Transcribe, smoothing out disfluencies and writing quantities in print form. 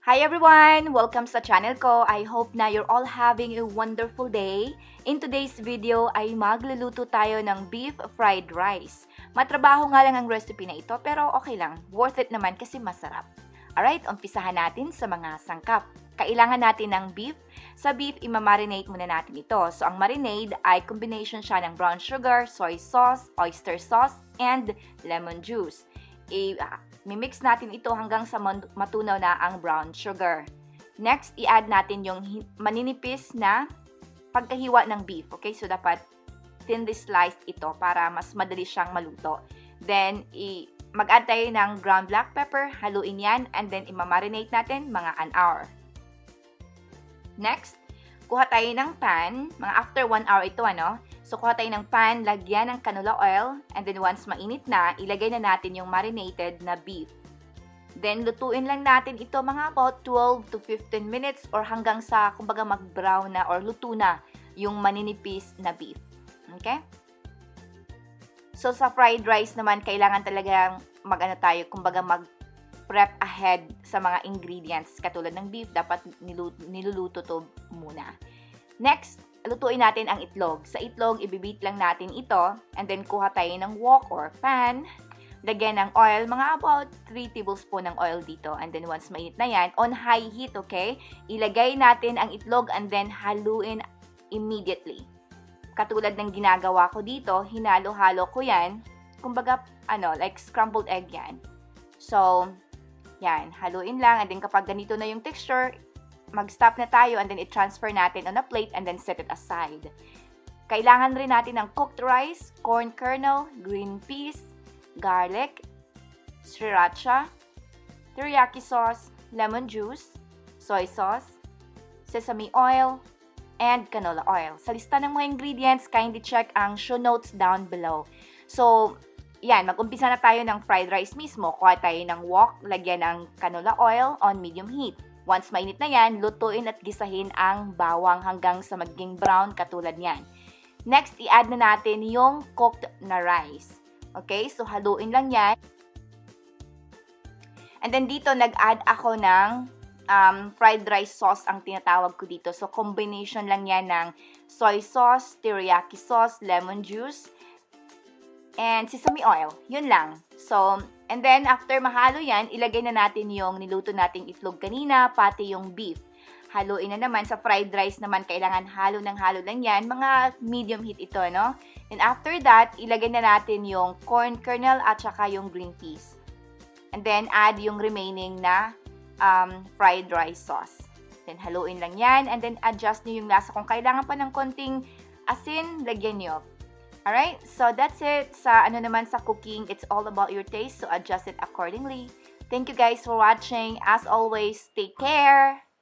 Hi everyone! Welcome sa channel ko. I hope na you're all having a wonderful day. In today's video ay magluluto tayo ng beef fried rice. Matrabaho nga lang ang recipe na ito pero okay lang. Worth it naman kasi masarap. Alright, umpisahan natin sa mga sangkap. Kailangan natin ng beef. Sa beef, imamarinate muna natin ito. So ang marinade ay combination siya ng brown sugar, soy sauce, oyster sauce, and lemon juice. Mimix natin ito hanggang sa matunaw na ang brown sugar. Next, i-add natin yung maninipis na pagkahiwa ng beef. Okay, so dapat thinly sliced ito para mas madali siyang maluto. Then, mag-add tayo ng ground black pepper, haluin yan, and then imamarinate natin mga an hour. Next, kuha tayo ng pan, mga after 1 hour ito So, kuha tayo ng pan, lagyan ng canola oil, and then once mainit na, ilagay na natin yung marinated na beef. Then, lutuin lang natin ito mga about 12 to 15 minutes or hanggang sa, kumbaga, mag-brown na or luto na yung maninipis na beef. Okay? So, sa fried rice naman, kailangan talagang kumbaga, mag-prep ahead sa mga ingredients. Katulad ng beef, dapat niluluto to muna. Next, lutuin natin ang itlog. Sa itlog, ibibit lang natin ito. And then, kuha tayo ng wok or pan. Lagyan ng oil. Mga about 3 tablespoon ng oil dito. And then, once mainit na yan, on high heat, okay? Ilagay natin ang itlog and then haluin immediately. Katulad ng ginagawa ko dito, hinalo-halo ko yan. Kumbaga, like scrambled egg yan. So, yan. Haluin lang. And then, kapag ganito na yung texture, mag-stop na tayo and then i-transfer natin on a plate and then set it aside. Kailangan rin natin ng cooked rice, corn kernel, green peas, garlic, sriracha, teriyaki sauce, lemon juice, soy sauce, sesame oil, and canola oil. Sa lista ng mga ingredients, kindly check ang show notes down below. So, yan, mag-umpisa na tayo ng fried rice mismo. Kuha tayo ng wok, lagyan ng canola oil on medium heat. Once mainit na yan, lutuin at gisahin ang bawang hanggang sa maging brown katulad niyan. Next, i-add na natin yung cooked na rice. Okay, so haluin lang yan. And then dito, nag-add ako ng fried rice sauce ang tinatawag ko dito. So, combination lang yan ng soy sauce, teriyaki sauce, lemon juice, and sesame oil. Yun lang. So, and then, after mahalo yan, ilagay na natin yung niluto nating itlog kanina, pati yung beef. Haluin na naman. Sa fried rice naman, kailangan halo lang yan. Mga medium heat ito, no? And after that, ilagay na natin yung corn kernel at saka yung green peas. And then, add yung remaining na fried rice sauce. Then, haluin lang yan. And then, adjust nyo yung lasa. Kung kailangan pa ng konting asin, lagyan nyo. Alright, so that's it. Sa sa cooking, it's all about your taste, so adjust it accordingly. Thank you guys for watching. As always, take care!